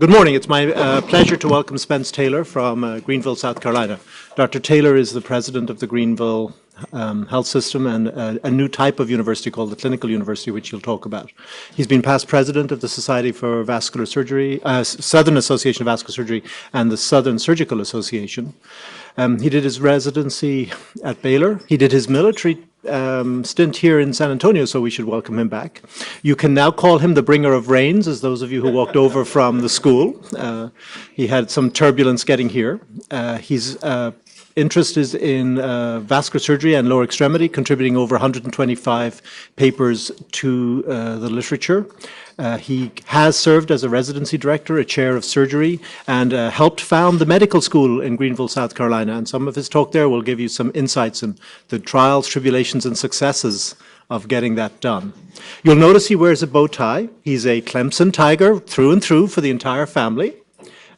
Good morning. It's my pleasure to welcome Spence Taylor from Greenville, South Carolina. Dr. Taylor is the president of the Greenville Health System and a new type of university called the Clinical University, which he'll talk about. He's been past president of the Society for Vascular Surgery, Southern Association of Vascular Surgery, and the Southern Surgical Association. He did his residency at Baylor. He did his military stint here in San Antonio, so we should welcome him back. You can now call him the bringer of rains, as those of you who walked over from the school. He had some turbulence getting here. His interest is in vascular surgery and lower extremity, contributing over 125 papers to the literature. He has served as a residency director, a chair of surgery, and helped found the medical school in Greenville, South Carolina. And some of his talk there will give you some insights in the trials, tribulations, and successes of getting that done. You'll notice he wears a bow tie. He's a Clemson Tiger through and through for the entire family.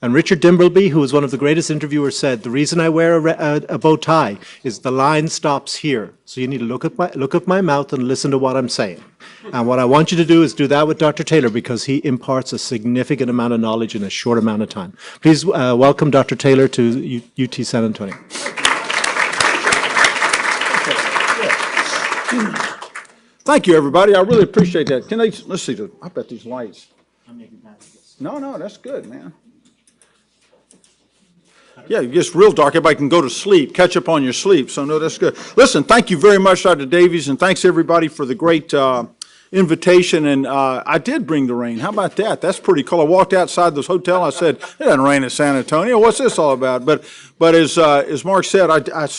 And Richard Dimbleby, who was one of the greatest interviewers, said, the reason I wear a bow tie is the line stops here. So you need to look at my mouth and listen to what I'm saying. And what I want you to do is do that with Dr. Taylor, because he imparts a significant amount of knowledge in a short amount of time. Please welcome Dr. Taylor to UT San Antonio. Thank you, everybody. I really appreciate that. Can they, let's see, I bet these lights. No, that's good, man. Yeah, it gets real dark. Everybody can go to sleep, catch up on your sleep. So, no, that's good. Listen, thank you very much, Dr. Davies, and thanks, everybody, for the great invitation. And I did bring the rain. How about that? That's pretty cool. I walked outside this hotel. I said, it doesn't rain in San Antonio. What's this all about? But as Mark said,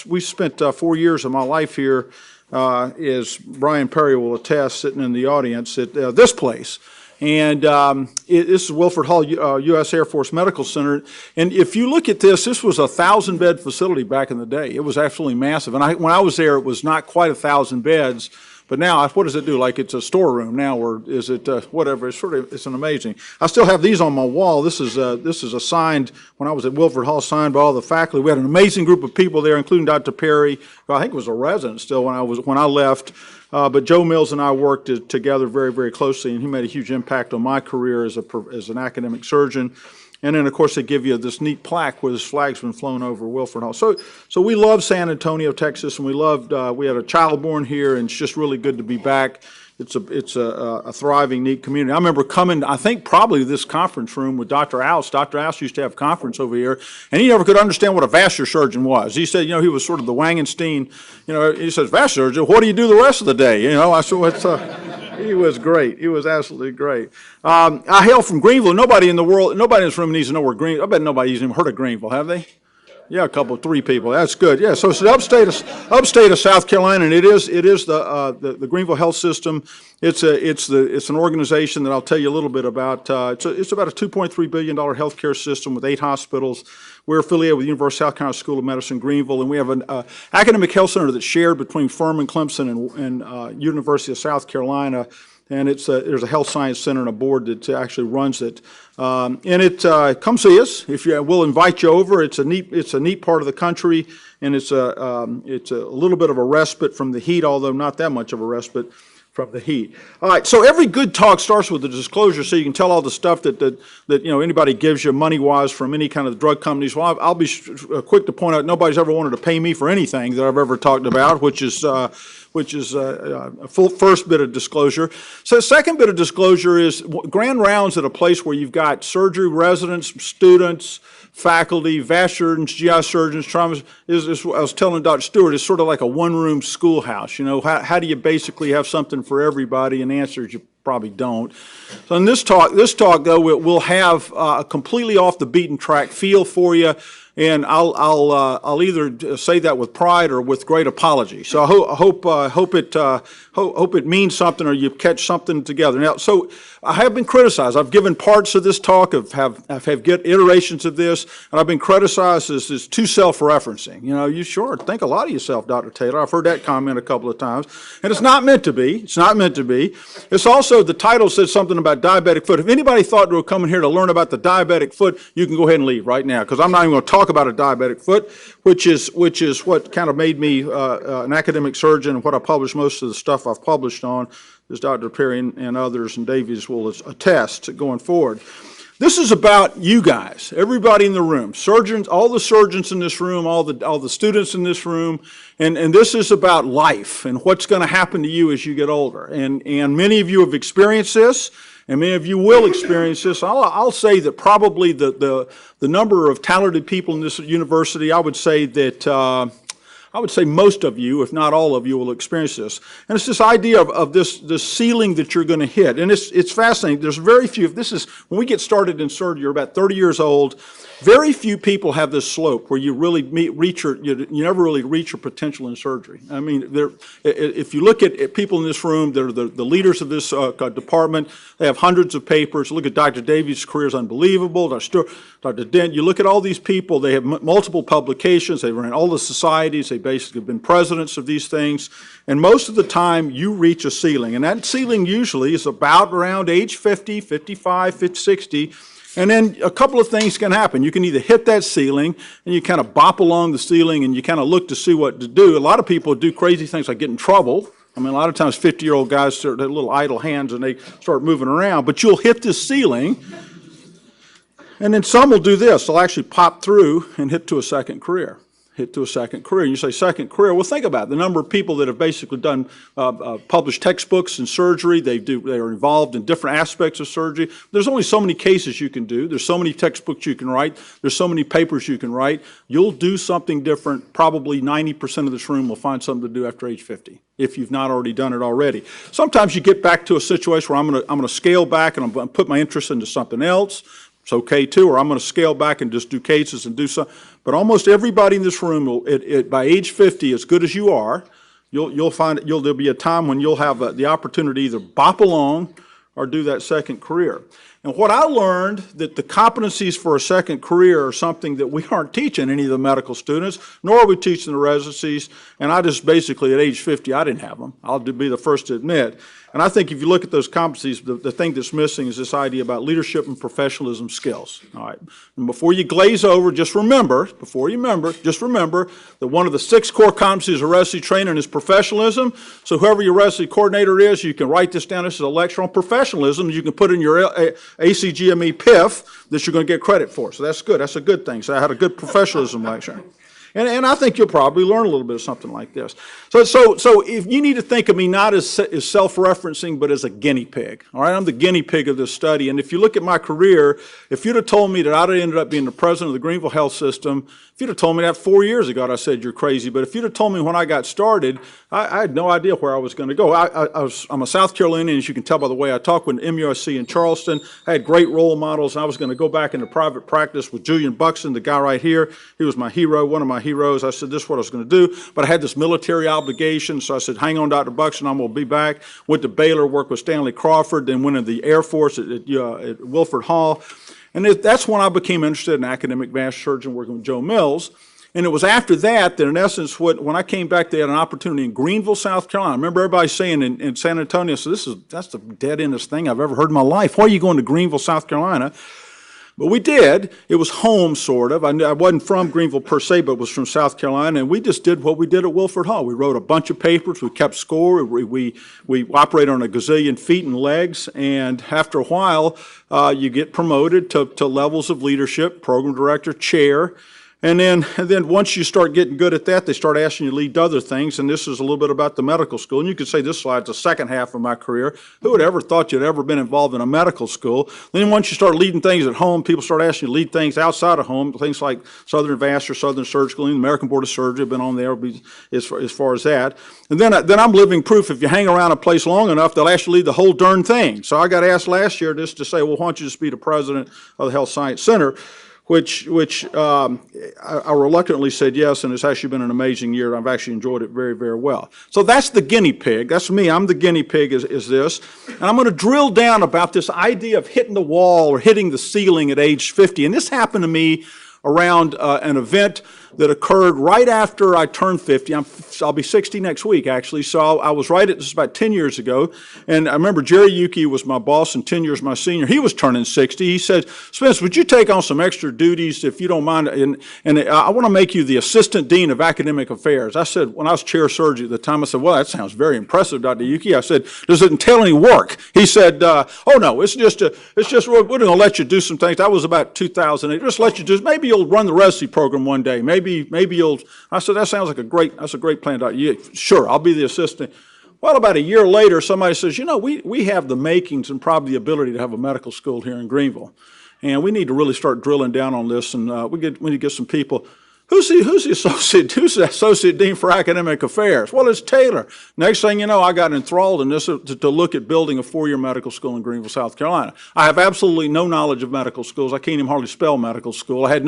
we spent 4 years of my life here, as Brian Perry will attest, sitting in the audience at this place. And this is Wilford Hall, U.S. Air Force Medical Center. And if you look at this, this was a 1,000-bed facility back in the day. It was absolutely massive. And when I was there, it was not quite 1,000 beds. But now, what does it do? Like it's a storeroom now, or is it whatever? It's an amazing. I still have these on my wall. This is assigned when I was at Wilford Hall, signed by all the faculty. We had an amazing group of people there, including Dr. Perry, who I think was a resident still when I left. But Joe Mills and I worked together very, very closely, and he made a huge impact on my career as an academic surgeon. And then, of course, they give you this neat plaque where this flag's been flown over Wilford Hall. So we love San Antonio, Texas, and we had a child born here, and it's just really good to be back. It's a thriving, neat community. I remember coming, I think probably to this conference room with Dr. Oust. Dr. Oust used to have a conference over here, and he never could understand what a vascular surgeon was. He said, he was sort of the Wangenstein, he says, vascular surgeon, what do you do the rest of the day? I said, he was great. He was absolutely great. I hail from Greenville. Nobody in this room needs to know where Greenville, I bet nobody's even heard of Greenville, have they? Yeah, three people. That's good. Yeah, so it's the upstate of South Carolina, and it is the Greenville Health System. It's an organization that I'll tell you a little bit about. It's about a $2.3 billion healthcare system with 8 hospitals. We're affiliated with the University of South Carolina School of Medicine, Greenville, and we have an academic health center that's shared between Furman, Clemson, and University of South Carolina. And there's a health science center and a board that actually runs it. Come see us. We'll invite you over. It's a neat part of the country, and it's a little bit of a respite from the heat, although not that much of a respite from the heat. All right, so every good talk starts with a disclosure, so you can tell all the stuff that anybody gives you money-wise from any kind of drug companies. Well, I'll be quick to point out nobody's ever wanted to pay me for anything that I've ever talked about, which is a first bit of disclosure. So the second bit of disclosure is grand rounds at a place where you've got surgery residents, students, faculty, vascular surgeons, GI surgeons, traumas. I was telling Dr. Stewart, it's sort of like a one-room schoolhouse. How do you basically have something for everybody? And the answer is you probably don't. So in this talk though, we'll have a completely off the beaten track feel for you. And I'll either say that with pride or with great apology. So I hope it means something, or you catch something together. Now, so I have been criticized. I've given parts of this talk, have get iterations of this, and I've been criticized as too self-referencing. You sure think a lot of yourself, Dr. Taylor. I've heard that comment a couple of times, and it's not meant to be. It's not meant to be. It's also, the title said something about diabetic foot. If anybody thought they were coming here to learn about the diabetic foot, you can go ahead and leave right now, because I'm not even going to talk about a diabetic foot, which is what kind of made me an academic surgeon, and what I published most of the stuff I've published on, as Dr. Perry and others and Davies will attest going forward. This is about you guys, everybody in the room, surgeons, all the surgeons in this room, all the students in this room, and this is about life and what's going to happen to you as you get older. And many of you have experienced this, and many of you will experience this. I'll say that probably the number of talented people in this university, I would say most of you, if not all of you, will experience this. And it's this idea of this ceiling that you're going to hit. And it's fascinating. There's very few, when we get started in surgery, you're about 30 years old, very few people have this slope where you really you never really reach your potential in surgery. I mean, if you look at people in this room, they're the leaders of this department. They have hundreds of papers. Look at Dr. Davies' career is unbelievable. Dr. Dent, you look at all these people, they have multiple publications. They run all the societies. They basically have been presidents of these things. And most of the time, you reach a ceiling. And that ceiling usually is about around age 50, 55, 50, 60. And then a couple of things can happen. You can either hit that ceiling and you kind of bop along the ceiling and you kind of look to see what to do. A lot of people do crazy things like get in trouble. I mean, a lot of times 50-year-old guys start their little idle hands and they start moving around. But you'll hit this ceiling, and then some will do this. They'll actually pop through and hit to a second career. And you say second career, well, think about it. The number of people that have basically done published textbooks in surgery. They are involved in different aspects of surgery. There's only so many cases you can do. There's so many textbooks you can write. There's so many papers you can write. You'll do something different. Probably 90% of this room will find something to do after age 50, if you've not already done it already. Sometimes you get back to a situation where I'm going to scale back and I'm going to put my interest into something else. It's okay too, or I'm going to scale back and just do cases and do something. But almost everybody in this room, will, by age 50, as good as you are, you'll find there'll be a time when you'll have the opportunity to either bop along or do that second career. And what I learned, that the competencies for a second career are something that we aren't teaching any of the medical students, nor are we teaching the residencies. And I just basically, at age 50, I didn't have them. I'll be the first to admit. And I think if you look at those competencies, the thing that's missing is this idea about leadership and professionalism skills. All right. And before you glaze over, just remember that one of the 6 core competencies of residency training is professionalism. So whoever your residency coordinator is, you can write this down. This is a lecture on professionalism. You can put in your ACGME PIF that you're going to get credit for. So that's good. That's a good thing. So I had a good professionalism lecture. And I think you'll probably learn a little bit of something like this. So if you need to think of me not as self-referencing, but as a guinea pig. All right, I'm the guinea pig of this study. And if you look at my career, if you'd have told me that I'd have ended up being the president of the Greenville Health System, if you'd have told me that 4 years ago, I'd have said you're crazy. But if you'd have told me when I got started, I had no idea where I was going to go. I'm a South Carolinian, as you can tell by the way I talk, with MUSC in Charleston. I had great role models. I was going to go back into private practice with Julian Buxton, the guy right here. He was my hero, one of my heroes. I said, this is what I was going to do. But I had this military obligation, so I said, hang on, Dr. Buxton, I'm going to be back. Went to Baylor, worked with Stanley Crawford, then went into the Air Force at Wilford Hall. And that's when I became interested in academic vascular surgeon, working with Joe Mills. And it was after that in essence, when I came back, they had an opportunity in Greenville, South Carolina. I remember everybody saying in San Antonio, so that's the dead-endest thing I've ever heard in my life. Why are you going to Greenville, South Carolina? But we did. It was home, sort of. I wasn't from Greenville per se, but was from South Carolina, and we just did what we did at Wilford Hall. We wrote a bunch of papers. We kept score. We operated on a gazillion feet and legs, and after a while, you get promoted to levels of leadership, program director, chair. And then once you start getting good at that, they start asking you to lead other things, and this is a little bit about the medical school. And you could say this slide's the second half of my career. Who would ever thought you'd ever been involved in a medical school? Then once you start leading things at home, people start asking you to lead things outside of home, things like Southern Vascular, Southern Surgical, and the American Board of Surgery. I've been on there as far as that. And then I'm living proof if you hang around a place long enough, they'll actually lead the whole darn thing. So I got asked last year just to say, well, why don't you just be the president of the Health Science Center? Which I reluctantly said yes, and it's actually been an amazing year. I've actually enjoyed it very, very well. So that's the guinea pig. That's me. I'm the guinea pig is this. And I'm going to drill down about this idea of hitting the wall or hitting the ceiling at age 50. And this happened to me around an event that occurred right after I turned 50. I'll be 60 next week, actually. So I was right at this about 10 years ago. And I remember Jerry Yuki was my boss and 10 years my senior. He was turning 60. He said, Spence, would you take on some extra duties if you don't mind? And I want to make you the Assistant Dean of Academic Affairs. I said, when I was chair of surgery at the time, I said, well, that sounds very impressive, Dr. Yuki. I said, does it entail any work? He said, oh, no, it's just we're going to let you do some things. That was about 2008. Just let you do, maybe you'll run the residency program one day. Maybe you'll, I said, that sounds like that's a great plan, Dr. Yuki. Sure, I'll be the assistant. Well, about a year later, somebody says, you know, we have the makings and probably the ability to have a medical school here in Greenville. And we need to really start drilling down on this, and we need to get some people. Who's the associate dean for academic affairs? Well, it's Taylor. Next thing you know, I got enthralled in this to look at building a 4-year medical school in Greenville, South Carolina. I have absolutely no knowledge of medical schools. I can't even hardly spell medical school. I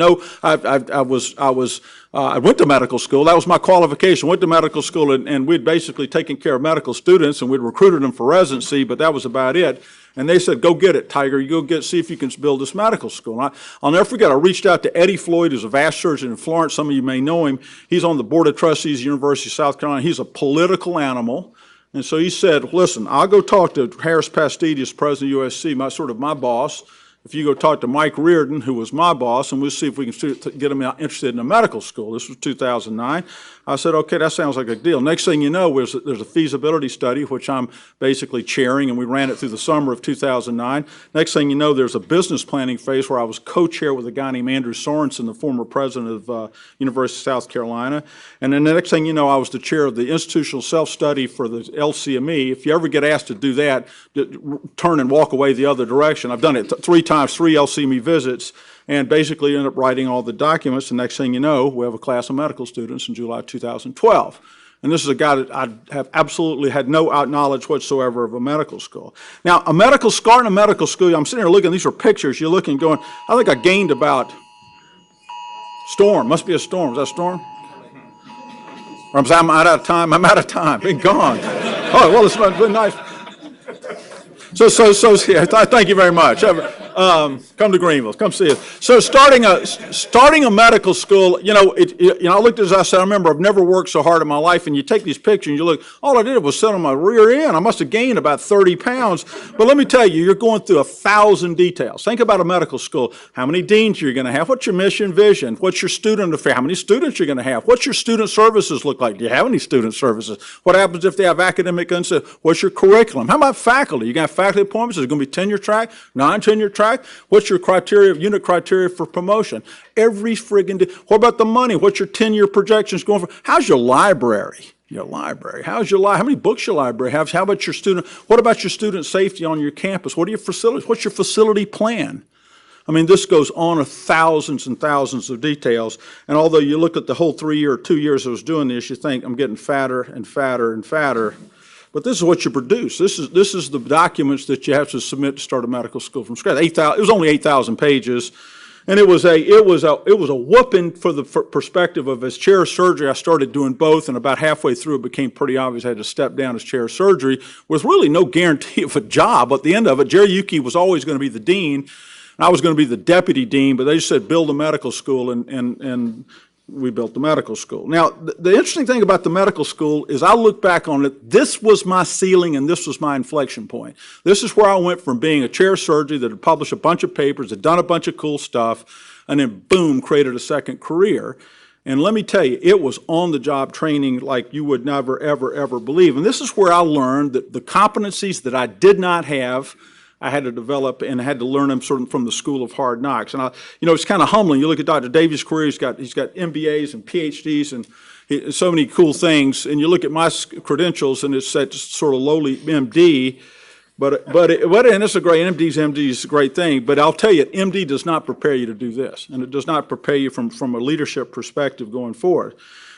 went to medical school. That was my qualification. Went to medical school, and we'd basically taken care of medical students, and we'd recruited them for residency, but that was about it. And they said, go get it, Tiger. You go see if you can build this medical school. And I'll never forget, I reached out to Eddie Floyd, who's a vast surgeon in Florence. Some of you may know him. He's on the Board of Trustees of the University of South Carolina. He's a political animal. And so he said, listen, I'll go talk to Harris Pastidius, president of USC, my boss. If you go talk to Mike Reardon, who was my boss, and we'll see if we can get him interested in a medical school. This was 2009. I said, okay, that sounds like a deal. Next thing you know, there's a feasibility study, which I'm basically chairing, and we ran it through the summer of 2009. Next thing you know, there's a business planning phase where I was co-chair with a guy named Andrew Sorensen, the former president of University of South Carolina. And then the next thing you know, I was the chair of the institutional self-study for the LCME. If you ever get asked to do that, turn and walk away the other direction. I've done it 3 times, 3 LCME visits, and basically ended up writing all the documents. The next thing you know, we have a class of medical students in July 2012. And this is a guy that I have absolutely had no knowledge whatsoever of a medical school. Now, a medical school, in a medical school, I'm sitting here looking, these are pictures, you're looking going, I think I gained about, storm, must be a storm, is that a storm? Or I'm out of time, been gone. Oh, well, it's been nice. So, yeah, thank you very much. Come to Greenville, come see us. So starting a medical school, I looked as I said, I remember I've never worked so hard in my life, and you take these pictures and you look, all I did was sit on my rear end. I must have gained about 30 pounds. But let me tell you, you're going through 1,000 details. Think about a medical school. How many deans you're going to have? What's your mission, vision? What's your student affair? How many students you're going to have? What's your student services look like? Do you have any student services? What happens if they have academic unsuccess? What's your curriculum? How about faculty? You got faculty appointments? Is it going to be tenure track, non-tenure track? What's your unit criteria for promotion? Every friggin' what about the money? What's your 10-year projections going for? How's your library? How's your how many books your library has? How about your student? What about your student safety on your campus? What are your facilities? What's your facility plan? I mean, this goes on of thousands and thousands of details. And although you look at the whole 3 or 2 years I was doing this, you think I'm getting fatter and fatter and fatter. But this is what you produce. This is the documents that you have to submit to start a medical school from scratch. It was only 8,000 pages, and it was a whooping for the perspective of as chair of surgery. I started doing both, and about halfway through, it became pretty obvious I had to step down as chair of surgery with really no guarantee of a job. At the end of it, Jerry Yuki was always going to be the dean, and I was going to be the deputy dean. But they just said build a medical school, and we built the medical school. Now, the interesting thing about the medical school is I look back on it, this was my ceiling and this was my inflection point. This is where I went from being a chair of surgery that had published a bunch of papers, had done a bunch of cool stuff, and then boom, created a second career. And let me tell you, it was on-the-job training like you would never, ever, ever believe. And this is where I learned that the competencies that I did not have, I had to develop and I had to learn them sort of from the school of hard knocks. And it's kind of humbling. You look at Dr. Davies' career; he's got MBAs and PhDs and so many cool things. And you look at my credentials, and it's that sort of lowly MD. And it's a great MD's a great thing. But I'll tell you, MD does not prepare you to do this, and it does not prepare you from a leadership perspective going forward.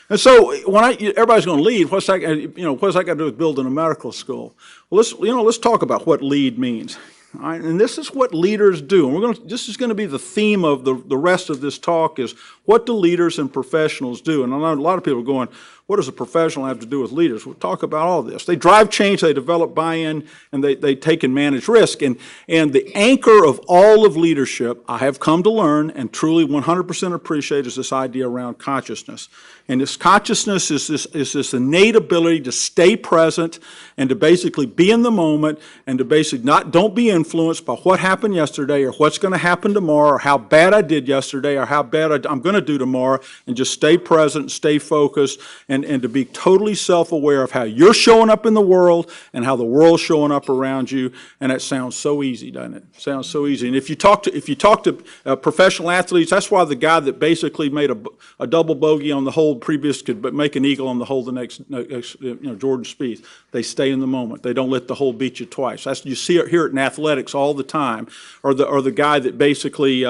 And so when everybody's going to lead, what's that got to do with building a medical school? Well, let's talk about what lead means. All right? And this is what leaders do. And this is going to be the theme of the rest of this talk is what do leaders and professionals do? And I know a lot of people are going, what does a professional have to do with leaders? We'll talk about all this. They drive change, they develop buy-in, and they take and manage risk. And the anchor of all of leadership, I have come to learn and truly 100% appreciate, is this idea around consciousness. And this consciousness is this innate ability to stay present and to basically be in the moment and to basically don't be influenced by what happened yesterday or what's going to happen tomorrow or how bad I did yesterday or how bad I'm going to do tomorrow, and just stay present, stay focused, and to be totally self-aware of how you're showing up in the world and how the world's showing up around you. And that sounds so easy, doesn't it? It sounds so easy. And if you talk to professional athletes, that's why the guy that basically made a double bogey on the hole previous could make an eagle on the hole the next Jordan Spieth. They stay in the moment. They don't let the hole beat you twice. You hear it in athletics all the time. Or the guy that basically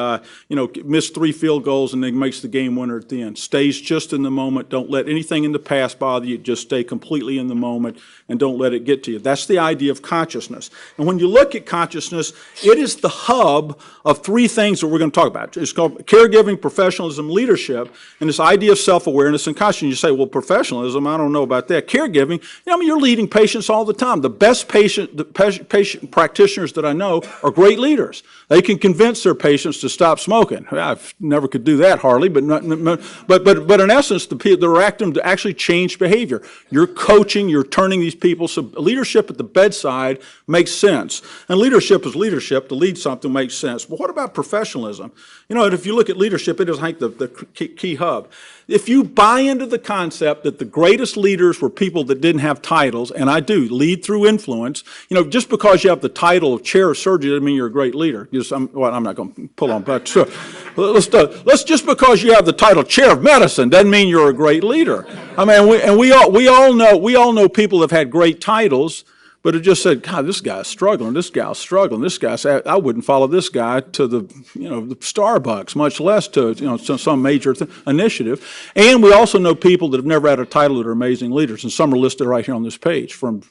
missed 3 field goals and then makes the game winner at the end. Stays just in the moment. Don't let anything in the past bother you. Just stay completely in the moment and don't let it get to you. That's the idea of consciousness. And when you look at consciousness, it is the hub of 3 things that we're going to talk about. It's called caregiving, professionalism, leadership, and this idea of self-awareness and consciousness. You say, well, professionalism, I don't know about that. Caregiving, you're leading patients all the time. The best patient practitioners that I know are great leaders. They can convince their patients to stop smoking. I never could do that hardly, but in essence, they're acting to actually change behavior. You're coaching, you're turning these people. So leadership at the bedside makes sense. And leadership is leadership. To lead something makes sense. But what about professionalism? And if you look at leadership, it is like the key hub. If you buy into the concept that the greatest leaders were people that didn't have titles, and I do, lead through influence, just because you have the title of chair of surgery doesn't mean you're a great leader. I'm not going to pull on, but sure. Let's just because you have the title chair of medicine doesn't mean you're a great leader. I mean, we all know people that have had great titles, but it just said, God, this guy's struggling, this gal's struggling, this guy's, I wouldn't follow this guy to the Starbucks, much less to, some major initiative. And we also know people that have never had a title that are amazing leaders, and some are listed right here on this page, from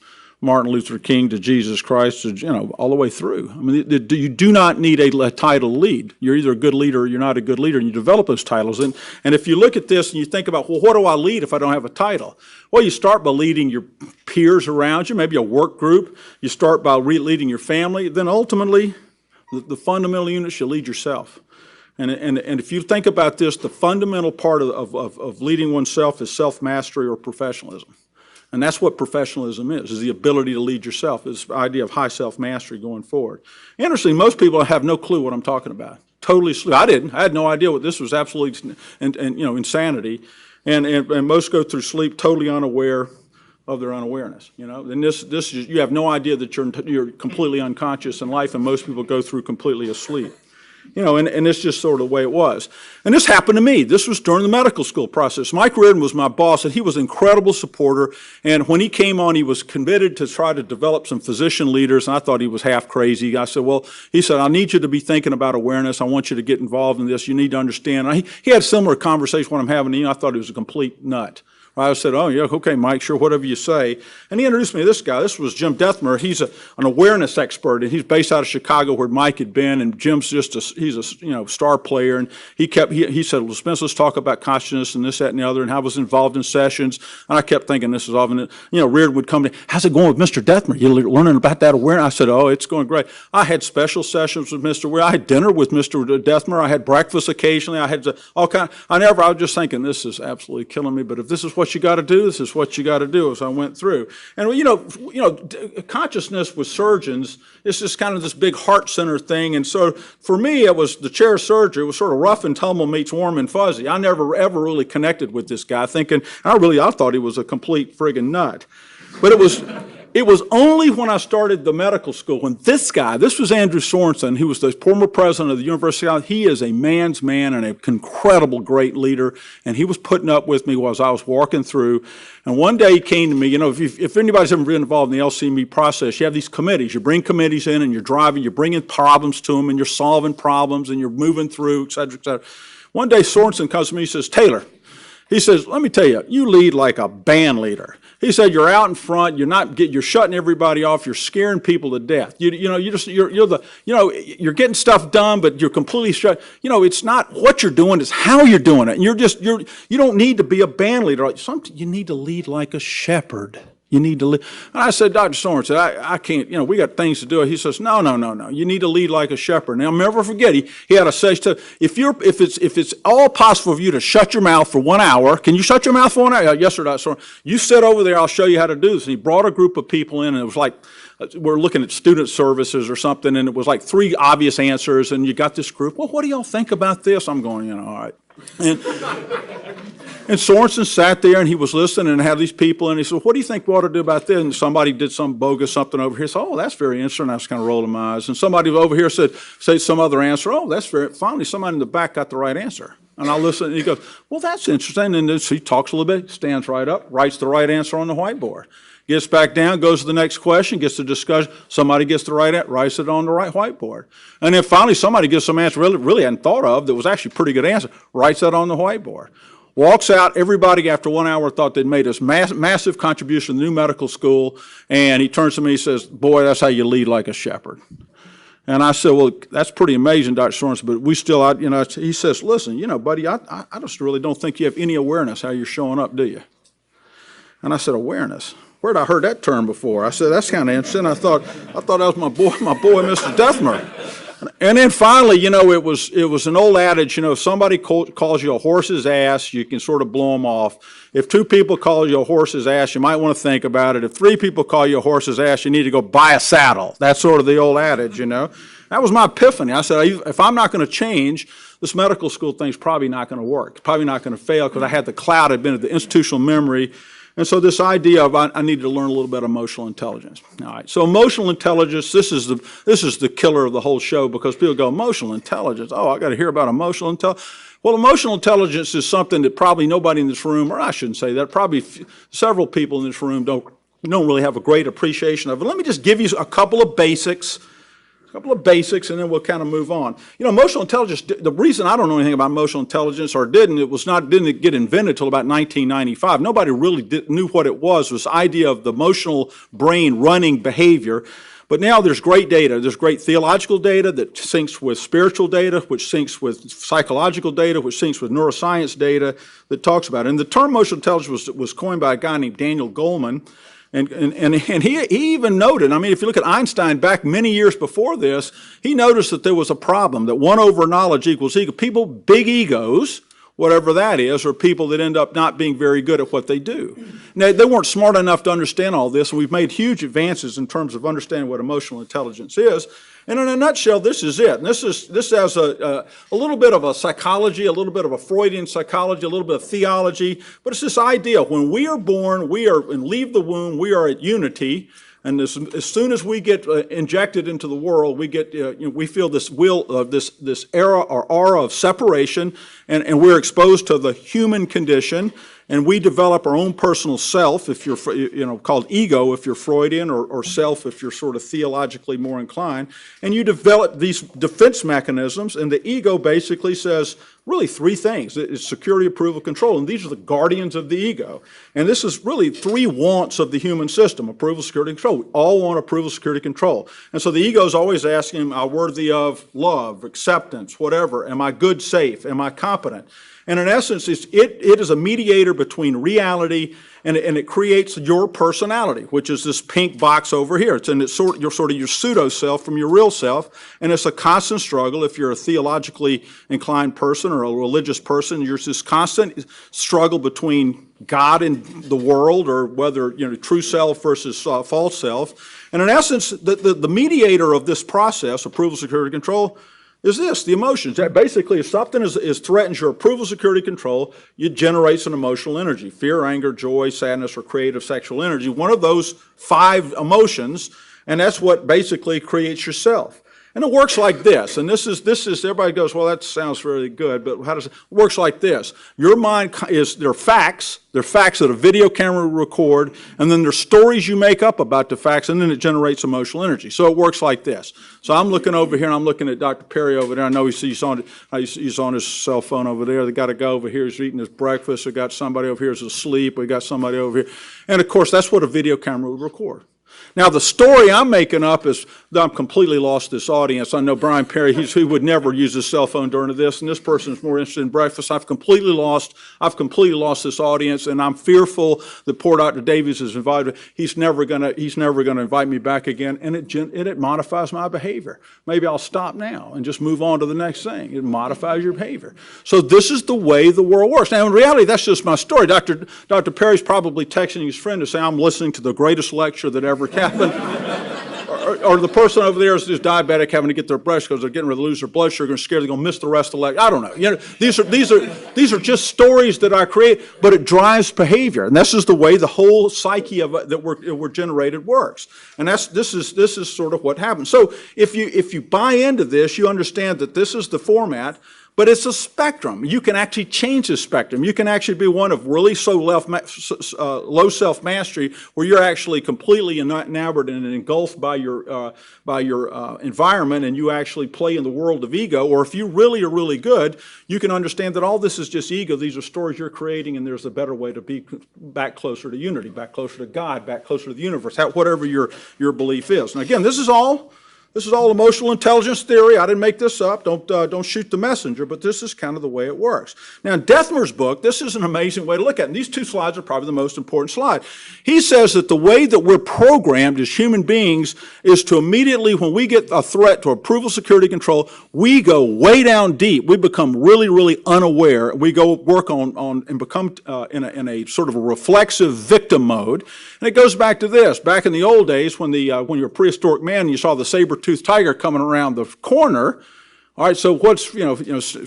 Martin Luther King to Jesus Christ to, all the way through. I mean, you do not need a title to lead. You're either a good leader or you're not a good leader, and you develop those titles. And if you look at this and you think about, well, what do I lead if I don't have a title? Well, you start by leading your peers around you, maybe a work group. You start by leading your family. Then ultimately, the fundamental units, you lead yourself. And if you think about this, the fundamental part of leading oneself is self-mastery or professionalism. And that's what professionalism is the ability to lead yourself, this idea of high self-mastery going forward. Interestingly, most people have no clue what I'm talking about. Totally, I didn't. I had no idea what this was. Absolutely, insanity. And most go through sleep totally unaware of their unawareness. And this you have no idea that you're completely unconscious in life, and most people go through completely asleep. And it's just sort of the way it was. And this happened to me. This was during the medical school process. Mike Reardon was my boss, and he was an incredible supporter. And when he came on, he was committed to try to develop some physician leaders, and I thought he was half crazy. I said, well, he said, I need you to be thinking about awareness. I want you to get involved in this. You need to understand. And he had a similar conversation when I'm having. I thought he was a complete nut. I said, oh, yeah, okay, Mike, sure, whatever you say. And he introduced me to this guy. This was Jim Dethmer. He's an awareness expert, and he's based out of Chicago where Mike had been, and Jim's he's a star player. And he said, well, Spence, let's talk about consciousness and this, that, and the other, and I was involved in sessions. And I kept thinking this is often, Reardon would come to me, how's it going with Mr. Dethmer? You learning about that awareness? I said, oh, it's going great. I had special sessions with Mr. Reardon. I had dinner with Mr. Dethmer. I had breakfast occasionally. I had all kind. I was just thinking, this is absolutely killing me, but if this is what you got to do, this is what you got to do, as I went through. And consciousness with surgeons is just kind of this big heart center thing. And so for me, it was the chair of surgery. It was sort of rough and tumble meets warm and fuzzy. I never ever really connected with this guy, thinking I thought he was a complete friggin' nut. But it was only when I started the medical school, when this was Andrew Sorensen, who was the former president of the University of He is a man's man and an incredible great leader, and he was putting up with me as I was walking through. And one day he came to me, if anybody's ever been involved in the LCME process, you have these committees. You bring committees in and you're driving, you're bringing problems to them, and you're solving problems, and you're moving through, et cetera, et cetera. One day Sorensen comes to me and says, Taylor, He says, let me tell you, you lead like a band leader. He said, you're out in front, you're shutting everybody off, you're scaring people to death. You're getting stuff done, but you're completely shut. It's not what you're doing, it's how you're doing it. And you don't need to be a band leader. You need to lead like a shepherd. You need to lead. And I said, Dr. Sorensen, I can't, we got things to do. He says, no. You need to lead like a shepherd. Now, I'll never forget, he had a session. If it's all possible for you to shut your mouth for 1 hour, can you shut your mouth for 1 hour? Yes, sir, Dr. Sorensen. You sit over there, I'll show you how to do this. And he brought a group of people in, and it was like, we're looking at student services or something, and it was like 3 obvious answers, and you got this group, well, what do y'all think about this? I'm going, all right. And Sorensen sat there and he was listening and had these people and he said, what do you think we ought to do about this? And somebody did some bogus something over here. So, oh, that's very interesting. I was kind of rolling my eyes. And somebody over here said some other answer. Oh, that's very, finally somebody in the back got the right answer. And I listen and he goes, well, that's interesting. And then he talks a little bit, stands right up, writes the right answer on the whiteboard. Gets back down, goes to the next question, gets the discussion. Somebody gets the right answer, writes it on the right whiteboard. And then finally somebody gets some answer really hadn't thought of that was actually a pretty good answer, writes that on the whiteboard. Walks out, everybody after 1 hour thought they'd made this massive contribution to the new medical school, and he turns to me and says, boy, that's how you lead like a shepherd. And I said, well, that's pretty amazing, Dr. Sorensen, but we still, he says, listen, buddy, I just really don't think you have any awareness how you're showing up, do you? And I said, awareness? Where'd I heard that term before? I said, that's kind of interesting. I thought that was my boy, Mr. Deathmer. And then finally, it was an old adage, if somebody calls you a horse's ass, you can sort of blow them off. If 2 people call you a horse's ass, you might want to think about it. If 3 people call you a horse's ass, you need to go buy a saddle. That's sort of the old adage, That was my epiphany. I said, if I'm not going to change, this medical school thing's probably not going to work. It's probably not going to fail because I had the cloud, I'd been at the institutional memory. And so this idea of I needed to learn a little bit of emotional intelligence. All right, so emotional intelligence, this is the killer of the whole show because people go, emotional intelligence, oh, I got to hear about emotional intelligence. Well, emotional intelligence is something that probably nobody in this room, or I shouldn't say that, probably several people in this room don't really have a great appreciation of it. Let me just give you a couple of basics, and then we'll kind of move on. Emotional intelligence, the reason I don't know anything about emotional intelligence or didn't get invented until about 1995. Nobody really knew what it was this idea of the emotional brain running behavior. But now there's great data. There's great theological data that syncs with spiritual data, which syncs with psychological data, which syncs with neuroscience data that talks about it. And the term emotional intelligence was coined by a guy named Daniel Goleman. And he even noted, if you look at Einstein back many years before this, he noticed that there was a problem, that 1 over knowledge equals ego. People, big egos, whatever that is, are people that end up not being very good at what they do. Now, they weren't smart enough to understand all this, and we've made huge advances in terms of understanding what emotional intelligence is. And in a nutshell, this is it. And this has a little bit of a psychology, a little bit of a Freudian psychology, a little bit of theology, but it's this idea, when we are born, and leave the womb, we are at unity. And as soon as we get injected into the world, we feel this this era or aura of separation, and we're exposed to the human condition, and we develop our own personal self, if you're called ego if you're Freudian, or self if you're sort of theologically more inclined, and you develop these defense mechanisms, and the ego basically says really 3 things. It's security, approval, control, and these are the guardians of the ego. And this is really 3 wants of the human system: approval, security, control. We all want approval, security, control. And so the ego is always asking, am I worthy of love, acceptance, whatever? Am I good, safe? Am I competent? And in essence, it is a mediator between reality and it creates your personality, which is this pink box over here. It's your pseudo self from your real self, and it's a constant struggle. If you're a theologically inclined person or a religious person, there's this constant struggle between God and the world, or whether true self versus false self. And in essence, the mediator of this process, approval, security, control, is this, the emotions. Basically, if something threatens your approval, security, control, it generates an emotional energy: fear, anger, joy, sadness, or creative sexual energy. One of those 5 emotions, and that's what basically creates yourself. And it works like this, and this is, everybody goes, well, that sounds really good, but how does it works like this? Your mind is, they're facts that a video camera will record, and then there's stories you make up about the facts, and then it generates emotional energy. So it works like this. So I'm looking over here, and I'm looking at Dr. Perry over there. I know he's on his cell phone over there. They got a guy over here who's eating his breakfast. We got somebody over here who's asleep. We got somebody over here. And of course, that's what a video camera would record. Now, the story I'm making up is that I'm completely lost this audience. I know Brian Perry, he would never use his cell phone during this, and this person is more interested in breakfast. I've completely lost this audience, and I'm fearful that poor Dr. Davies is invited. He's never gonna invite me back again, and it modifies my behavior. Maybe I'll stop now and just move on to the next thing. It modifies your behavior. So this is the way the world works. Now, in reality, that's just my story. Dr. Perry's probably texting his friend to say, I'm listening to the greatest lecture that ever happened. Or the person over there is diabetic, having to get their breast because they're getting ready to lose their blood sugar and scared they're going to miss the rest of the lecture. I don't know. You know, these are just stories that I create, but it drives behavior, and this is the way the whole psyche of it that we're generated works. And this is sort of what happens. So if you buy into this, you understand that this is the format. But it's a spectrum. You can actually change the spectrum. You can actually be one of really low self-mastery, where you're actually completely enamored and engulfed by your environment, and you actually play in the world of ego. Or if you really are really good, you can understand that all this is just ego. These are stories you're creating, and there's a better way to be back closer to unity, back closer to God, back closer to the universe, whatever your belief is. And again, this is all emotional intelligence theory. I didn't make this up. Don't shoot the messenger, but this is kind of the way it works. Now, in Dethmer's book, this is an amazing way to look at it. And these two slides are probably the most important slide. He says that the way that we're programmed as human beings is to immediately, when we get a threat to approval, security, control, we go way down deep. We become really, really unaware. We go work on and become in a sort of a reflexive victim mode. And it goes back to this. Back in the old days, when you're a prehistoric man and you saw the saber-toothed tiger coming around the corner. All right, so what's,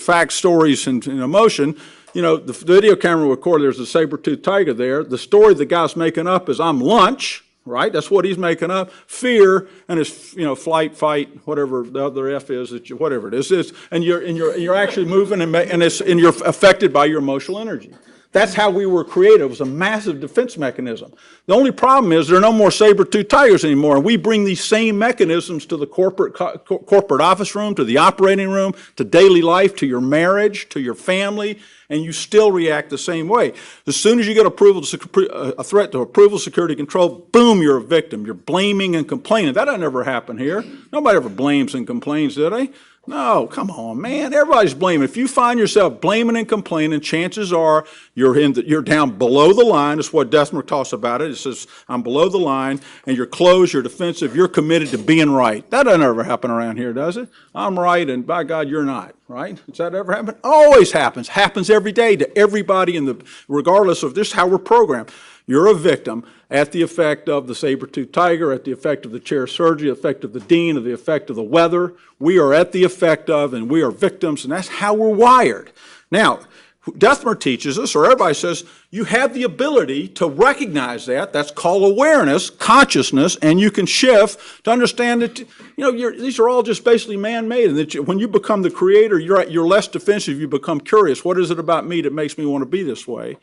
facts, stories, and emotion? The video camera recorded, there's a saber-toothed tiger there. The story the guy's making up is I'm lunch, right? That's what he's making up. Fear, and it's, flight, fight, whatever the other F is, whatever it is. And you're actually moving, and you're affected by your emotional energy. That's how we were created. It was a massive defense mechanism. The only problem is there are no more saber-toothed tigers anymore, and we bring these same mechanisms to the corporate office room, to the operating room, to daily life, to your marriage, to your family, and you still react the same way. As soon as you get a threat to approval, security, control, boom, you're a victim. You're blaming and complaining. That doesn't ever happen here. Nobody ever blames and complains, do they? No, come on, man. Everybody's blaming. If you find yourself blaming and complaining, chances are you're down below the line. That's what Dethmer talks about it. It says, I'm below the line, and you're closed, you're defensive, you're committed to being right. That doesn't ever happen around here, does it? I'm right, and by God, you're not, right? Does that ever happen? Always happens. Happens every day to everybody, regardless of this, how we're programmed. You're a victim at the effect of the saber-toothed tiger, at the effect of the chair surgery, the effect of the dean, of the effect of the weather. We are at the effect of, and we are victims, and that's how we're wired. Now, Dethmer teaches us, or everybody says, you have the ability to recognize that. That's called awareness, consciousness, and you can shift to understand that, these are all just basically man-made, and that when you become the creator, you're less defensive, you become curious. What is it about me that makes me want to be this way?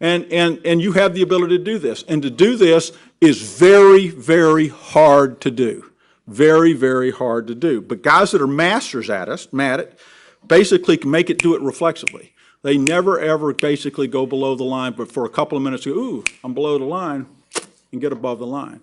And you have the ability to do this. And to do this is very, very hard to do. Very, very hard to do. But guys that are masters at it, basically can do it reflexively. They never, ever basically go below the line, but for a couple of minutes, go, ooh, I'm below the line, and get above the line.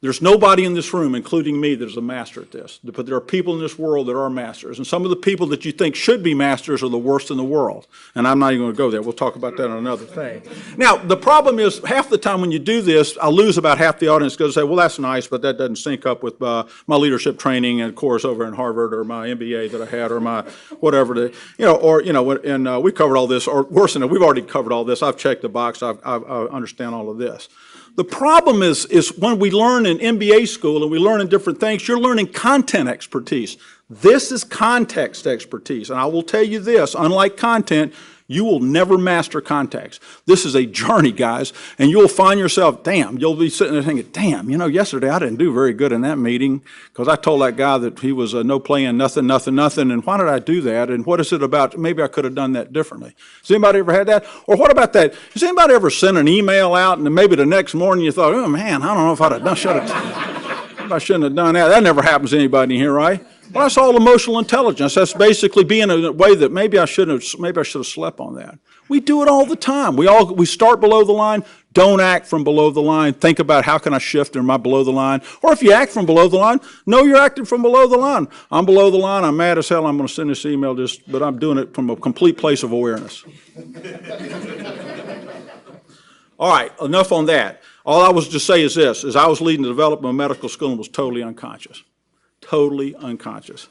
There's nobody in this room, including me, that is a master at this. But there are people in this world that are masters. And some of the people that you think should be masters are the worst in the world. And I'm not even going to go there. We'll talk about that on another thing. Now, the problem is, half the time when you do this, I lose about half the audience because they say, well, that's nice, but that doesn't sync up with my leadership training and course over in Harvard, or my MBA that I had, or my whatever. And we covered all this, or worse than that, we've already covered all this. I've checked the box. I understand all of this. The problem is when we learn in MBA school and we learn in different things, you're learning content expertise. This is context expertise. And I will tell you this, unlike content, you will never master context. This is a journey, guys, and you'll find yourself, damn, you'll be sitting there thinking, damn, you know, yesterday I didn't do very good in that meeting because I told that guy that he was no playing nothing, and why did I do that, and what is it about, maybe I could have done that differently. Has anybody ever had that? Or what about that, has anybody ever sent an email out and then maybe the next morning you thought, oh man, I don't know if I'd have done, I shouldn't have done that. That never happens to anybody in here, right? Well, that's all emotional intelligence. That's basically being in a way that maybe I should have slept on that. We do it all the time. We start below the line. Don't act from below the line. Think about how can I shift, am I below the line? Or if you act from below the line, know you're acting from below the line. I'm below the line. I'm mad as hell. I'm going to send this email, but I'm doing it from a complete place of awareness. All right, enough on that. All I was to say is this, is I was leading the development of medical school and was totally unconscious. Totally unconscious.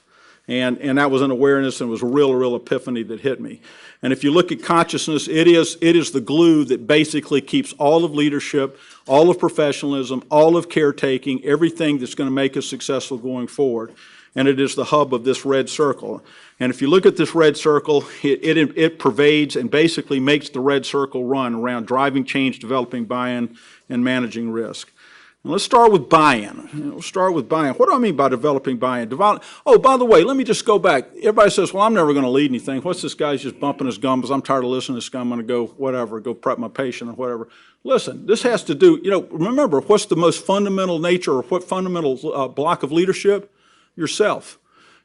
And that was an awareness, and it was a real epiphany that hit me. And if you look at consciousness, it is the glue that basically keeps all of leadership, all of professionalism, all of caretaking, everything that's going to make us successful going forward. And it is the hub of this red circle. And if you look at this red circle, it pervades and basically makes the red circle run around driving change, developing buy-in, and managing risk. And let's start with buy-in. We'll start with buy-in. What do I mean by developing buy-in? Oh, by the way, let me just go back. Everybody says, well, I'm never going to lead anything. What's this guy's just bumping his gums? I'm tired of listening to this guy. I'm going to go whatever, go prep my patient or whatever. Listen, this has to do, remember, what's the most fundamental nature or what fundamental block of leadership? Yourself.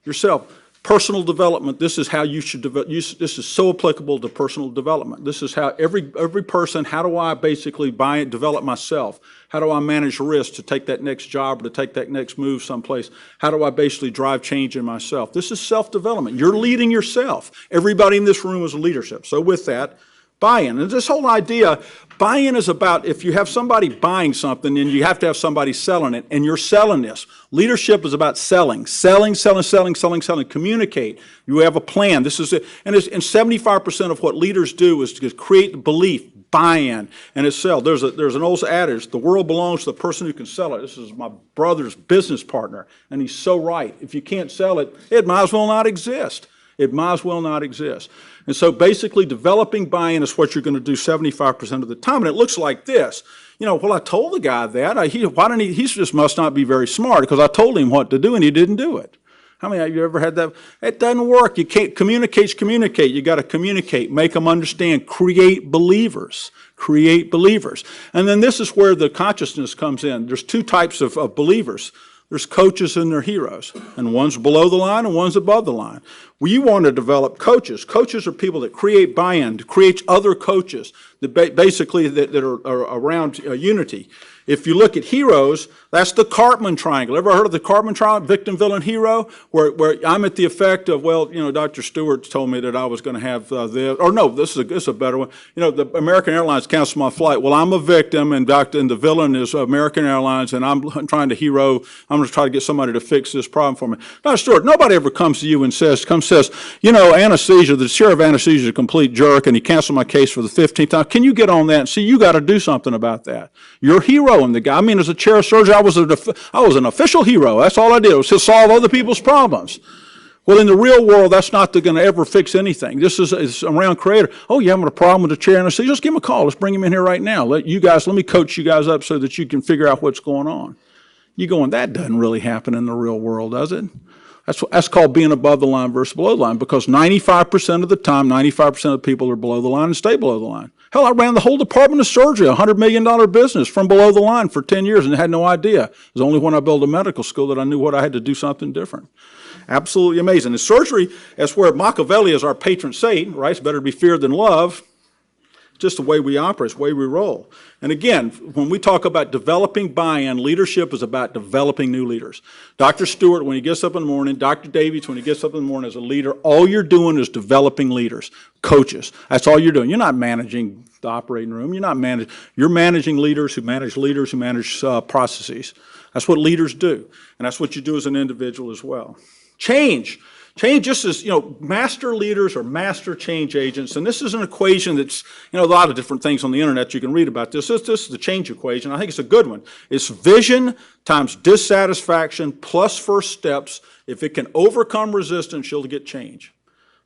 Yourself. Personal development, this is how you should develop. This is so applicable to personal development. This is how every person, how do I basically develop myself? How do I manage risk to take that next job or to take that next move someplace? How do I basically drive change in myself? This is self-development. You're leading yourself. Everybody in this room is leadership. So with that, buy-in. And this whole idea, buy-in is about if you have somebody buying something, then you have to have somebody selling it, and you're selling this. Leadership is about selling. Selling. Communicate. You have a plan. This is it. And 75% of what leaders do is to create belief, buy-in, and it's sell. There's an old adage, the world belongs to the person who can sell it. This is my brother's business partner, and he's so right. If you can't sell it, it might as well not exist. It might as well not exist. And so basically developing buy-in is what you're going to do 75% of the time. And it looks like this. Well, I told the guy that. He just must not be very smart because I told him what to do and he didn't do it. How many of you ever had that? It doesn't work. You can't communicate. You got to communicate, make them understand, create believers. Create believers. And then this is where the consciousness comes in. There's two types of believers. There's coaches and there's heroes, and one's below the line and one's above the line. Well, you want to develop coaches. Coaches are people that create buy-in, create other coaches that basically that are around unity. If you look at heroes, that's the Cartman triangle. Ever heard of the Cartman triangle, victim, villain, hero? Where I'm at the effect of, well, Dr. Stewart told me that I was going to have this, or no, this is a better one. The American Airlines canceled my flight. Well, I'm a victim, and the villain is American Airlines, and I'm trying to hero. I'm going to try to get somebody to fix this problem for me. Dr. Stewart, nobody ever comes to you and says, anesthesia, the chair of anesthesia is a complete jerk, and he canceled my case for the 15th time. Can you get on that and see, you got to do something about that. You're a hero in the guy. As a chair of surgery, I was an official hero. That's all I did was to solve other people's problems. Well, in the real world, that's not going to ever fix anything. This is around creator. Oh, you're having a problem with the chair anesthesia? Just give him a call. Let's bring him in here right now. Let me coach you guys up so that you can figure out what's going on. You're going, that doesn't really happen in the real world, does it? That's called being above the line versus below the line, because 95% of the time, 95% of the people are below the line and stay below the line. Hell, I ran the whole department of surgery, a $100 million business from below the line for 10 years and had no idea. It was only when I built a medical school that I knew what I had to do something different. Absolutely amazing. And surgery, that's where Machiavelli is our patron saint, right? It's better to be feared than loved. It's just the way we operate, it's the way we roll. And again, when we talk about developing buy-in, leadership is about developing new leaders. Dr. Stewart, when he gets up in the morning, Dr. Davies, when he gets up in the morning as a leader, all you're doing is developing leaders, coaches. That's all you're doing. You're not managing the operating room. You're managing leaders who manage processes. That's what leaders do. And that's what you do as an individual as well. Change. Change just as, master leaders are master change agents, and this is an equation that's, a lot of different things on the internet you can read about this. This is the change equation. I think it's a good one. It's vision times dissatisfaction plus first steps. If it can overcome resistance, you'll get change.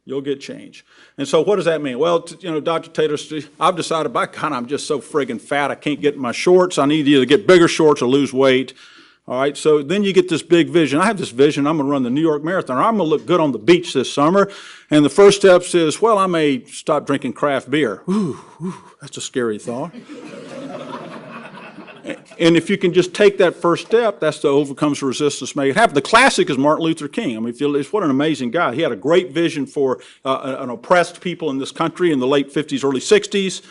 You'll get change. And so what does that mean? Well, Dr. Taylor, I've decided, by God, I'm just so friggin' fat, I can't get in my shorts. I need to either get bigger shorts or lose weight. All right, so then you get this big vision. I have this vision, I'm going to run the New York Marathon, or I'm going to look good on the beach this summer. And the first step is, well, I may stop drinking craft beer. Ooh, that's a scary thought. And if you can just take that first step, that's the overcomes resistance, make it happen. The classic is Martin Luther King. I mean, what an amazing guy. He had a great vision for an oppressed people in this country in the late 50s, early 60s.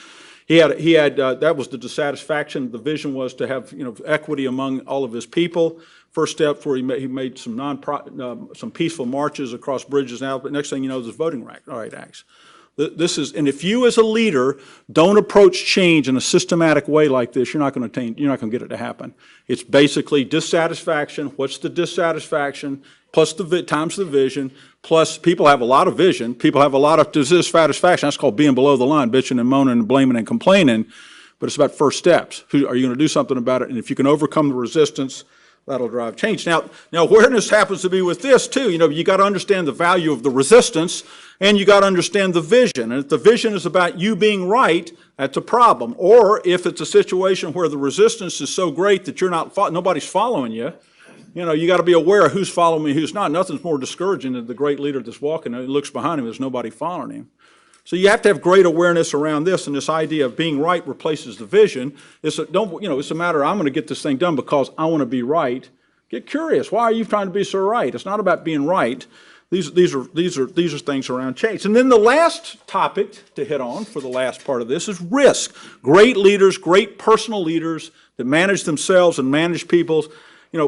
He had that was the dissatisfaction. The vision was to have equity among all of his people. First step where he made some peaceful marches across bridges. Now, but next thing you know, there's voting right acts. And if you as a leader don't approach change in a systematic way like this, you're not going to get it to happen. It's basically dissatisfaction. What's the dissatisfaction? Plus times the vision, plus people have a lot of vision, people have a lot of dissatisfaction. That's called being below the line, bitching and moaning and blaming and complaining. But it's about first steps. Are you going to do something about it? And if you can overcome the resistance, that'll drive change. Now awareness happens to be with this too. You got to understand the value of the resistance, and you got to understand the vision. And if the vision is about you being right, that's a problem. Or if it's a situation where the resistance is so great that nobody's following you, you got to be aware of who's following me, who's not. Nothing's more discouraging than the great leader that's walking and he looks behind him, there's nobody following him. So you have to have great awareness around this, and this idea of being right replaces the vision. It's a matter of, I'm going to get this thing done because I want to be right. Get curious. Why are you trying to be so right? It's not about being right. These are things around change. And then the last topic to hit on for the last part of this is risk. Great leaders, great personal leaders that manage themselves and manage people,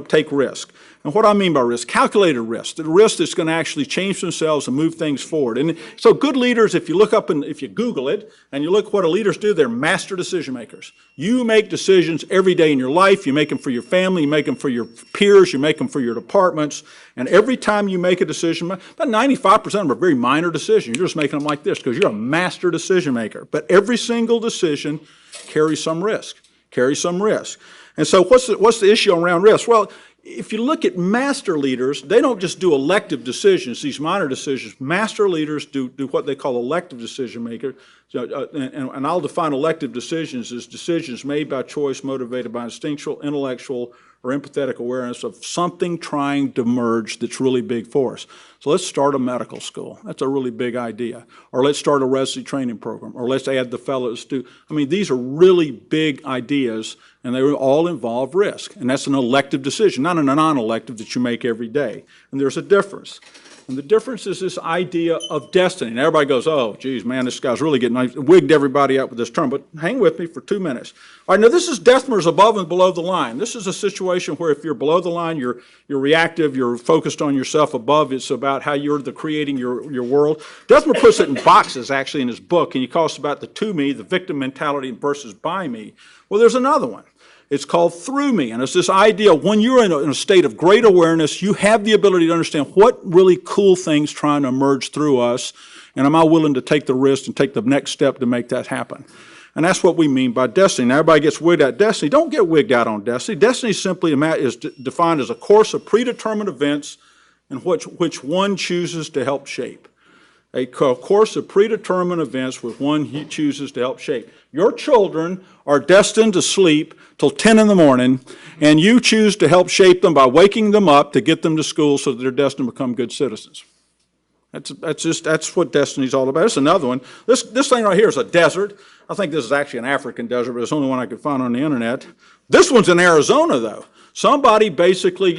take risk. And what I mean by risk, calculated risk, the risk that's going to actually change themselves and move things forward. And so good leaders, if you look up and if you Google it and you look at what leaders do, they're master decision makers. You make decisions every day in your life. You make them for your family, you make them for your peers, you make them for your departments. And every time you make a decision, about 95% of them are very minor decisions. You're just making them like this because you're a master decision maker. But every single decision carries some risk, And so what's the issue around risk? Well, if you look at master leaders, they don't just do elective decisions, these minor decisions. Master leaders do what they call elective decision maker. And I'll define elective decisions as decisions made by choice, motivated by instinctual, intellectual, or empathetic awareness of something trying to merge that's really big for us. So let's start a medical school. That's a really big idea. Or let's start a residency training program. Or let's add the fellows to. These are really big ideas, and they all involve risk. And that's an elective decision, not a non-elective that you make every day. And there's a difference. And the difference is this idea of destiny. And everybody goes, oh, geez, man, this guy's really getting nice. Wigged everybody out with this term. But hang with me for 2 minutes. All right, now this is Dethmer's above and below the line. This is a situation where if you're below the line, you're reactive, you're focused on yourself. Above, it's about how you're creating your world. Dethmer puts it in boxes, actually, in his book. And he calls it about the to me, the victim mentality versus by me. Well, there's another one. It's called through me, and it's this idea when you're in a state of great awareness, you have the ability to understand what really cool things trying to emerge through us, and am I willing to take the risk and take the next step to make that happen? And that's what we mean by destiny. Now, everybody gets wigged out destiny. Don't get wigged out on destiny. Destiny simply is defined as a course of predetermined events in which one chooses to help shape. A course of predetermined events with one he chooses to help shape. Your children are destined to sleep till 10 in the morning, and you choose to help shape them by waking them up to get them to school so that they're destined to become good citizens. That's what destiny's all about. It's another one. This thing right here is a desert. I think this is actually an African desert, but it's the only one I could find on the internet. This one's in Arizona, though. Somebody basically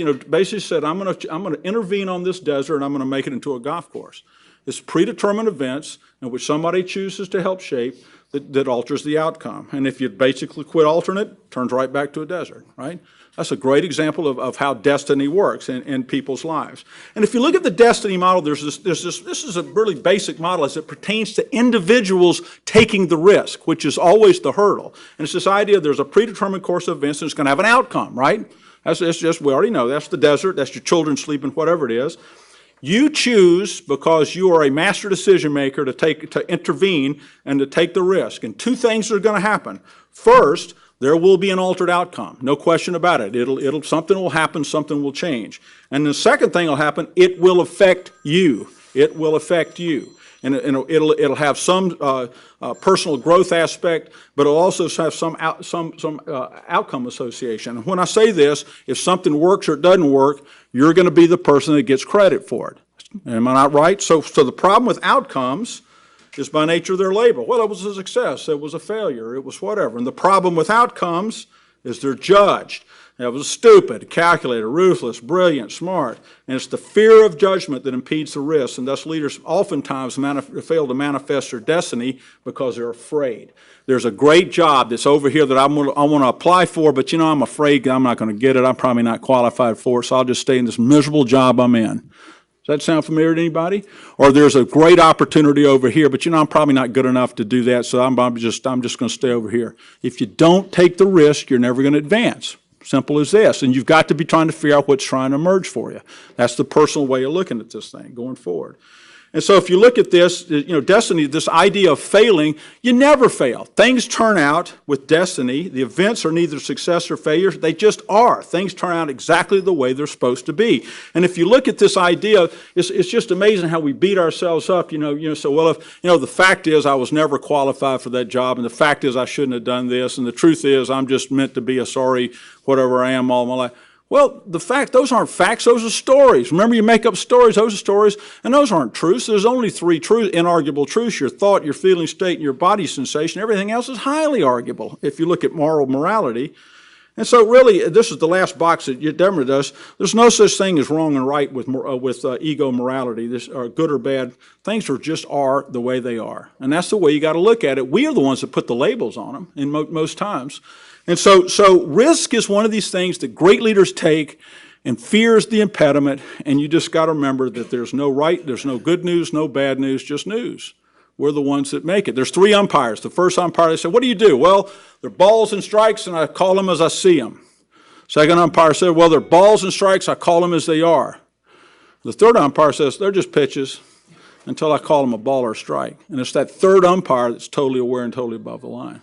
said, I'm going to intervene on this desert, and I'm going to make it into a golf course. It's predetermined events in which somebody chooses to help shape that alters the outcome. And if you basically quit alternate, it turns right back to a desert, right? That's a great example of how destiny works in people's lives. And if you look at the destiny model, this is a really basic model as it pertains to individuals taking the risk, which is always the hurdle. And it's this idea there's a predetermined course of events and it's going to have an outcome, right? That's just, we already know, that's the desert, that's your children sleeping, whatever it is. You choose because you are a master decision maker to intervene and to take the risk. And two things are going to happen. First, there will be an altered outcome, no question about it. Something will happen, something will change. And the second thing will happen, it will affect you. It will affect you. And it'll have some personal growth aspect, but it'll also have some outcome association. And when I say this, if something works or it doesn't work, you're going to be the person that gets credit for it. Am I not right? So the problem with outcomes is by nature of their label. Well, it was a success, it was a failure, it was whatever. And the problem with outcomes is they're judged. It was stupid, calculated, ruthless, brilliant, smart. And it's the fear of judgment that impedes the risk, and thus leaders oftentimes fail to manifest their destiny because they're afraid. There's a great job that's over here that I want to apply for, but I'm afraid I'm not going to get it. I'm probably not qualified for it, so I'll just stay in this miserable job I'm in. Does that sound familiar to anybody? Or there's a great opportunity over here, but I'm probably not good enough to do that, so I'm just going to stay over here. If you don't take the risk, you're never going to advance. Simple as this. And you've got to be trying to figure out what's trying to emerge for you. That's the personal way of looking at this thing going forward. And so if you look at this, destiny, this idea of failing, you never fail. Things turn out with destiny. The events are neither success or failure. They just are. Things turn out exactly the way they're supposed to be. And if you look at this idea, it's just amazing how we beat ourselves up. So well, if the fact is I was never qualified for that job, and the fact is I shouldn't have done this, and the truth is I'm just meant to be a sorry whatever I am all my life. Well, those aren't facts, those are stories. Remember, you make up stories, those are stories, and those aren't truths. There's only three inarguable truths: your thought, your feeling state, and your body sensation. Everything else is highly arguable if you look at morality. And so really, this is the last box that Deborah does. There's no such thing as wrong and right with ego morality, or good or bad. Things just are the way they are. And that's the way you got to look at it. We are the ones that put the labels on them in most times. And so risk is one of these things that great leaders take, and fear is the impediment, and you just got to remember that there's no right, there's no good news, no bad news, just news. We're the ones that make it. There's three umpires. The first umpire, they said, what do you do? Well, they're balls and strikes, and I call them as I see them. Second umpire said, well, they're balls and strikes, I call them as they are. The third umpire says, they're just pitches until I call them a ball or a strike. And it's that third umpire that's totally aware and totally above the line.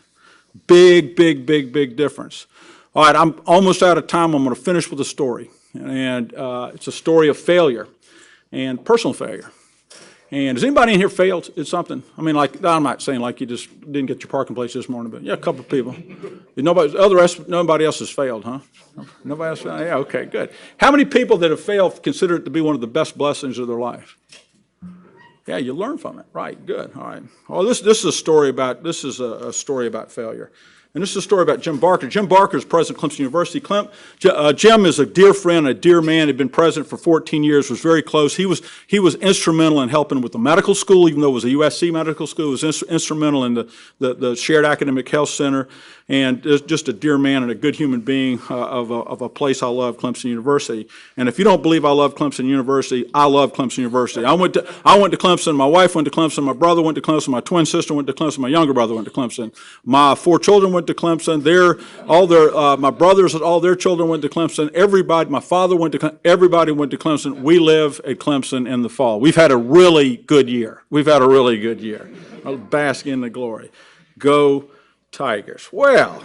Big, big, big, big difference. All right, I'm almost out of time. I'm going to finish with a story. And it's a story of failure and personal failure. And has anybody in here failed at something? I mean, I'm not saying like you just didn't get your parking place this morning, but yeah, a couple of people. Nobody else has failed, huh? Nobody else? Yeah, okay, good. How many people that have failed consider it to be one of the best blessings of their life? Yeah, you learn from it. Right, good. All right. Well, this is a story about failure. And this is a story about Jim Barker. Jim Barker is president of Clemson University. Jim is a dear friend, a dear man, had been president for 14 years, was very close. He was instrumental in helping with the medical school, even though it was a USC medical school. He was instrumental in the Shared Academic Health Center, and just a dear man and a good human being of a place I love, Clemson University. And if you don't believe I love Clemson University, I love Clemson University. I went to Clemson, my wife went to Clemson, my brother went to Clemson, my twin sister went to Clemson, my younger brother went to Clemson. My 4 children went to Clemson. My brothers, all their children went to Clemson. Everybody, my father went to Clemson. Everybody went to Clemson. We live at Clemson in the fall. We've had a really good year. I'll bask in the glory. Go Tigers. Well,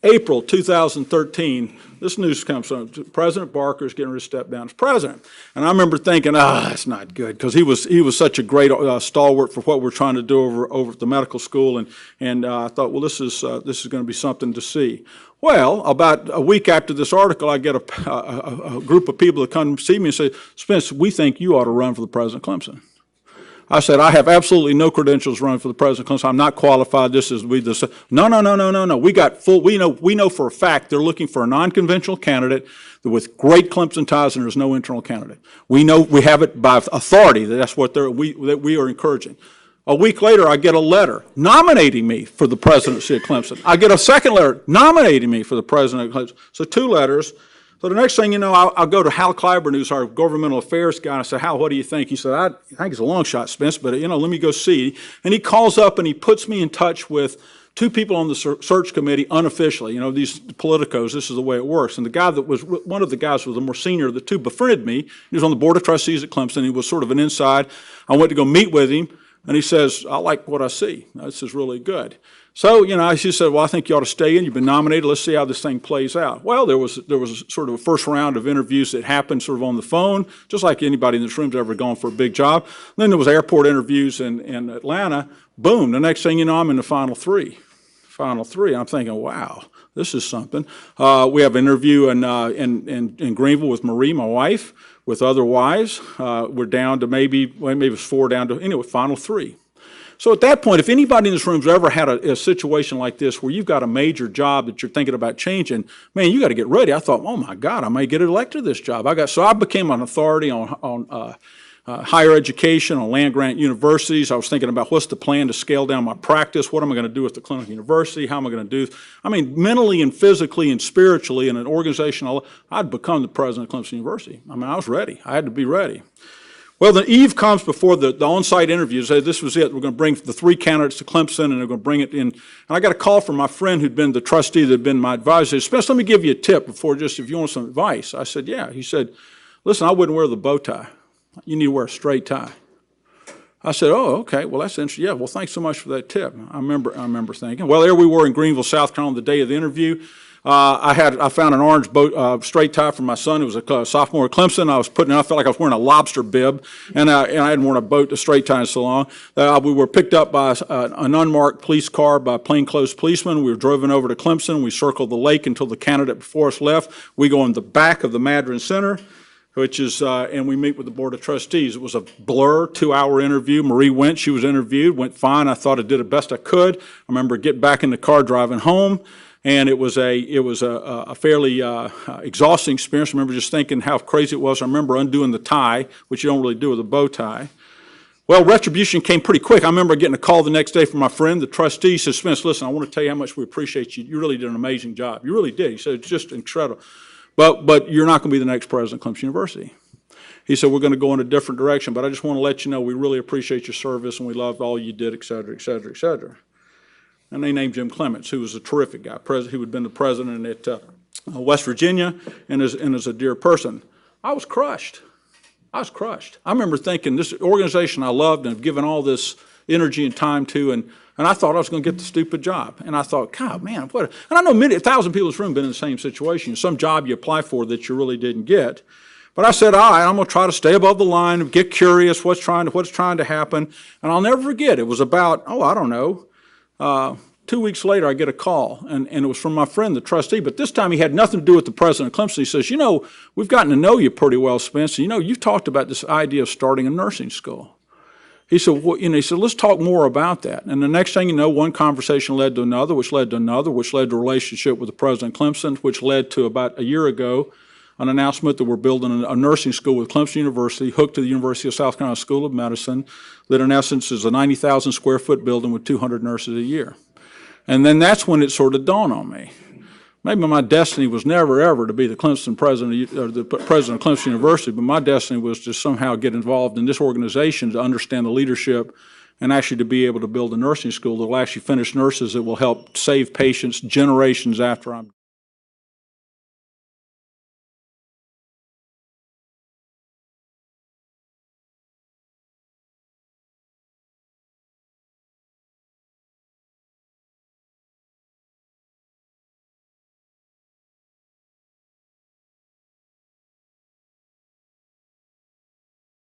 April 2013, this news comes on. President Barker is getting ready to step down as president. And I remember thinking, that's not good, because he was such a great stalwart for what we're trying to do over at the medical school. And I thought, well, this is going to be something to see. Well, about a week after this article, I get a group of people that come see me and say, Spence, we think you ought to run for the president of Clemson. I said, I have absolutely no credentials running for the president of Clemson. I'm not qualified. No. We know for a fact they're looking for a non-conventional candidate with great Clemson ties, and there's no internal candidate. We know, we have it by authority that that's what we are encouraging. A week later, I get a letter nominating me for the presidency of Clemson. I get a second letter nominating me for the president of Clemson. So 2 letters. So the next thing you know, I'll go to Hal Clyburn, who's our governmental affairs guy, and I say, Hal, what do you think? He said, I think it's a long shot, Spence, but let me go see. And he calls up and he puts me in touch with two people on the search committee unofficially, you know, these politicos, this is the way it works. And the guy that was, one of the guys was the more senior of the two, befriended me. He was on the board of trustees at Clemson. He was sort of an inside. I went to go meet with him, and he says, I like what I see. This is really good. So, you know, she said, well, I think you ought to stay in. You've been nominated. Let's see how this thing plays out. Well, there was sort of a first round of interviews that happened sort of on the phone, just like anybody in this room's ever gone for a big job. Then there was airport interviews in Atlanta. Boom, the next thing you know, I'm in the final three. I'm thinking, wow, this is something. We have an interview in Greenville with Marie, my wife, with other wives. We're down to maybe it was 4 down to, anyway, final 3. So at that point, if anybody in this room's ever had a situation like this where you've got a major job that you're thinking about changing, man, you got to get ready. I thought, oh my God, I may get elected to this job. So I became an authority on higher education, on land-grant universities. I was thinking about what's the plan to scale down my practice, what am I going to do with the clinical university, how am I going to do, I mean, mentally and physically and spiritually in an organization, I'd become the president of Clemson University. I mean, I was ready. I had to be ready. Well, the eve comes before the on-site interviews. This was it. We're going to bring the 3 candidates to Clemson, and they're going to bring it in. And I got a call from my friend who'd been the trustee that had been my advisor. He said, Spence, let me give you a tip before just if you want some advice. I said, yeah. He said, listen, I wouldn't wear the bow tie. You need to wear a straight tie. I said, oh, okay. Well, that's interesting. Yeah, well, thanks so much for that tip. I remember thinking. Well, there we were in Greenville, South Carolina, the day of the interview. I found an orange straight tie for my son. It was a sophomore at Clemson. I felt like I was wearing a lobster bib, and I hadn't worn a straight tie in so long. We were picked up by an unmarked police car by plainclothes policemen. We were driven over to Clemson. We circled the lake until the candidate before us left. We go in the back of the Madron Center, which is, and we meet with the Board of Trustees. It was a blur, 2-hour interview. Marie went, she was interviewed, went fine. I thought I did the best I could. I remember getting back in the car driving home, and it was a fairly exhausting experience. I remember just thinking how crazy it was. I remember undoing the tie, which you don't really do with a bow tie. Well, retribution came pretty quick. I remember getting a call the next day from my friend, the trustee. He said, Spence, listen, I want to tell you how much we appreciate you. You really did an amazing job. You really did. He said, it's just incredible. But you're not going to be the next president of Clemson University. He said, we're going to go in a different direction, but I just want to let you know we really appreciate your service and we loved all you did, et cetera, et cetera, et cetera. And they named Jim Clements, who was a terrific guy, who had been the president at West Virginia and is a dear person. I was crushed. I remember thinking, this organization I loved and have given all this energy and time to, and I thought I was going to get the stupid job. And I thought, God, man, what? And I know 1,000 people in this room have been in the same situation. Some job you apply for that you really didn't get. But I said, all right, I'm going to try to stay above the line, get curious, what's trying to happen. And I'll never forget, it was about, I don't know, 2 weeks later I get a call, and it was from my friend, the trustee, but this time he had nothing to do with the president of Clemson. He says, you know, we've gotten to know you pretty well, Spence. You know, you've talked about this idea of starting a nursing school. He said, well, he said, let's talk more about that. And the next thing you know, one conversation led to another, which led to another, which led to a relationship with the president of Clemson, which led to about a year ago an announcement that we're building a nursing school with Clemson University, hooked to the University of South Carolina School of Medicine, that in essence is a 90,000 square foot building with 200 nurses a year. And then that's when it sort of dawned on me. Maybe my destiny was never, ever to be the Clemson president, or the president of Clemson University, but my destiny was to somehow get involved in this organization to understand the leadership and actually to be able to build a nursing school that will actually finish nurses that will help save patients generations after I'm